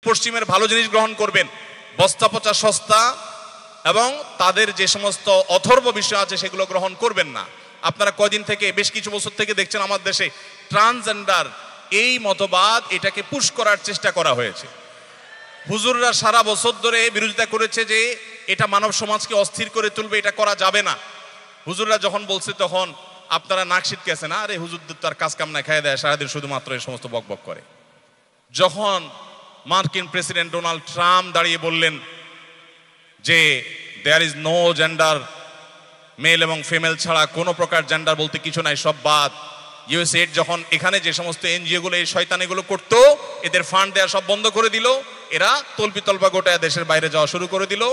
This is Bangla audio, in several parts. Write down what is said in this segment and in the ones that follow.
পশ্চিমের ভালো জিনিস গ্রহণ করবেন, বস্তা পচা সস্তা এবং তাদের যে সমস্ত অথর্ব বিষয় আছে সেগুলো গ্রহণ করবেন না। আপনারা কয়দিন থেকে, বেশ কিছু বছর থেকে দেখছেন আমার দেশে ট্রান্সজেন্ডার এই মতবাদ, এটাকে পুশ করার চেষ্টা করা হয়েছে। হুজুররা সারা বছর ধরে বিরোধিতা করেছে যে এটা মানব সমাজকে অস্থির করে তুলবে, এটা করা যাবে না। হুজুররা যখন বলছে তখন আপনারা নাক ছিটকেছেন, আরে হুজুরদের তার কাজ কাম না খাইয়ে দেয়, সারাদিন শুধুমাত্র এই সমস্ত বকবক করে। যখন মার্কিন প্রেসিডেন্ট ডোনাল্ড ট্রাম্প দাঁড়িয়ে বললেন যে there is no gender, male এবং ফিমেল ছাড়া কোনো প্রকার জেন্ডার বলতে কিছু নাই, সব বাদ। ইউএসএইড যখন এখানে যে সমস্ত এনজিও গুলো এই শয়তানিগুলো করতো, এদের ফান্ড দেওয়া সব বন্ধ করে দিল, এরা তলপা গোটায় দেশের বাইরে যাওয়া শুরু করে দিল।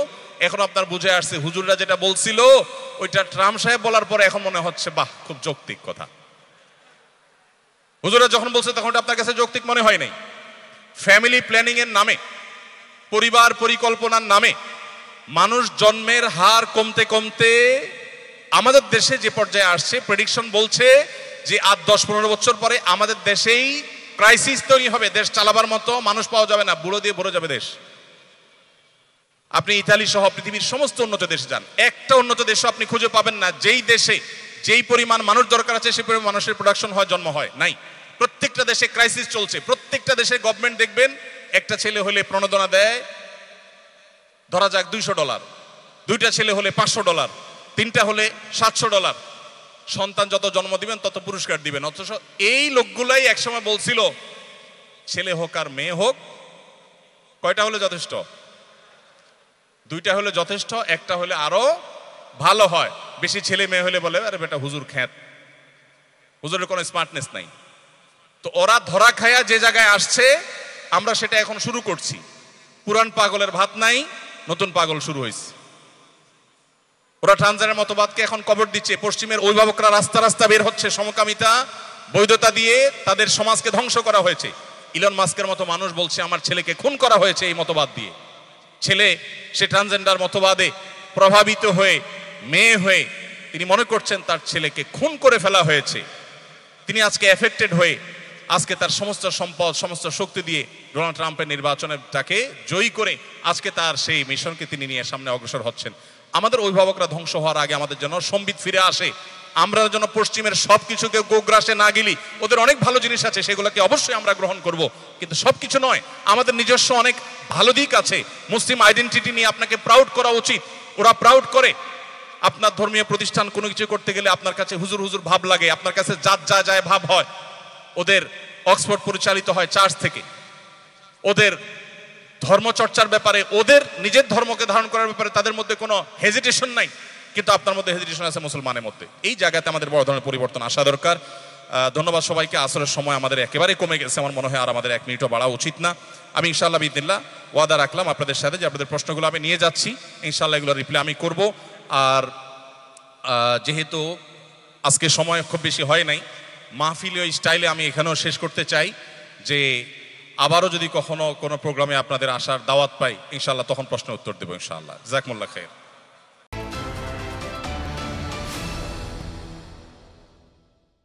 এখন আপনার বুঝে আসছে হুজুররা যেটা বলছিল ওইটা ট্রাম্প সাহেব বলার পরে এখন মনে হচ্ছে বাহ, খুব যৌক্তিক কথা। হুজুররা যখন বলছে তখন আপনার কাছে যৌক্তিক মনে হয় নাই। ফ্যামিলি প্ল্যানিং এর নামে, পরিবার পরিকল্পনার নামে মানুষ জন্মের হার কমতে কমতে আমাদের দেশে যে পর্যায়ে আসছে, প্রেডিকশন বলছে যে আর 10-15 বছর পরে আমাদের দেশেই ক্রাইসিস তৈরি হবে, দেশ চালাবার মতো মানুষ পাওয়া যাবে না, বুড়ো দিয়ে ভরে যাবে দেশ। আপনি ইতালি সহ পৃথিবীর সমস্ত উন্নত দেশে যান, একটা উন্নত দেশও আপনি খুঁজে পাবেন না যেই দেশে যেই পরিমাণ মানুষ দরকার আছে সেই পরিমাণ মানুষের প্রোডাকশন হয়, জন্ম হয়, নাই। প্রত্যেকটা দেশে ক্রাইসিস চলছে। প্রত্যেকটা দেশের গভর্নমেন্ট দেখবেন একটা ছেলে হলে প্রণোদনা দেয় ধরা যাক $200, দুইটা ছেলে হলে $500, তিনটা হলে $700। সন্তান যত জন্ম দিবেন তত পুরস্কার দিবেন। অথচ এই লোকগুলাই একসময় বলছিল ছেলে হোক আর মেয়ে হোক, কয়টা হলে যথেষ্ট? দুইটা হলে যথেষ্ট, একটা হলে আরো ভালো হয়। বেশি ছেলে মেয়ে হলে বলে আরে বেটা হুজুর খ্যাত, হুজুরের কোনো স্মার্টনেস নাই। তো ওরা ধরা খায়া যে জায়গায় আসছে আমরা সেটা এখন শুরু করছি। পুরান পাগলের ভাত নাই, নতুন পাগল শুরু হয়েছে। ওরা ট্রান্সজেন্ডার মতবাদকে এখন কবর দিচ্ছে। পশ্চিমের অভিভাবকরা রাস্তা রাস্তা বের হচ্ছে, সমকামিতা বৈধতা দিয়ে তাদের সমাজকে ধ্বংস করা হয়েছে। ইলন মাস্কের মতো মানুষ বলছে আমার ছেলেকে খুন করা হয়েছে এই মতবাদ দিয়ে। ছেলে সে ট্রান্সজেন্ডার মতবাদে প্রভাবিত হয়ে মেয়ে হয়ে তিনি মনে করছেন তার ছেলেকে খুন করে ফেলা হয়েছে। তিনি আজকে এফেক্টেড হয়ে আজকে তার সমস্ত সম্পদ সমস্ত শক্তি দিয়ে ডোনাল্ড ট্রাম্পের নির্বাচনটাকে জয়ী করে আজকে তার সেই মিশনকে তিনি নিয়ে সামনে অগ্রসর হচ্ছেন। আমাদের অভিভাবকরা ধ্বংস হওয়ার আগে আমাদের যেন সম্বিত ফিরে আসে, আমরা যেন পশ্চিমের সবকিছুকে গোগ্রাসে না গেলি। ওদের অনেক ভালো জিনিস আছে, সেগুলোকে অবশ্যই আমরা গ্রহণ করব, কিন্তু সবকিছু নয়। আমাদের নিজস্ব অনেক ভালো দিক আছে। মুসলিম আইডেন্টিটি নিয়ে আপনাকে প্রাউড করা উচিত। ওরা প্রাউড করে। আপনার ধর্মীয় প্রতিষ্ঠান কোনো কিছু করতে গেলে আপনার কাছে হুজুর হুজুর ভাব লাগে, আপনার কাছে জাত যা যায় ভাব হয়। ওদের অক্সফোর্ড পরিচালিত হয় চার্চ থেকে। ওদের ধর্মচর্চার ব্যাপারে, ওদের নিজের ধর্মকে ধারণ করার ব্যাপারে তাদের মধ্যে কোনো হেজিটেশন নাই, কিন্তু আপনার মধ্যে হেজিটেশন আছে মুসলমানের মধ্যে। এই জায়গাতে আমাদের বড় ধরনের পরিবর্তন আসা দরকার। ধন্যবাদ সবাইকে। আসরের সময় আমাদের একেবারে কমে গেছে, আমার মনে হয় আর আমাদের 1 মিনিটও বাড়া উচিত না। আমি ইনশাআল্লাহ বিদিনিল্লাহ ওয়াদা রাখলাম আপনাদের সাথে যে আপনাদের প্রশ্নগুলো আমি নিয়ে যাচ্ছি, ইনশাআল্লাহ এগুলো রিপ্লাই আমি করব। আর যেহেতু আজকে সময় খুব বেশি হয় নাই, মাহফিলীয় স্টাইলে আমি এখানেও শেষ করতে চাই যে আবারও যদি কখনো কোনো প্রোগ্রামে আপনাদের আসার দাওয়াত পাই ইনশাআল্লাহ তখন প্রশ্ন উত্তর দেবো ইনশাআল্লাহ। জাযাকুমুল্লাহ খাইর।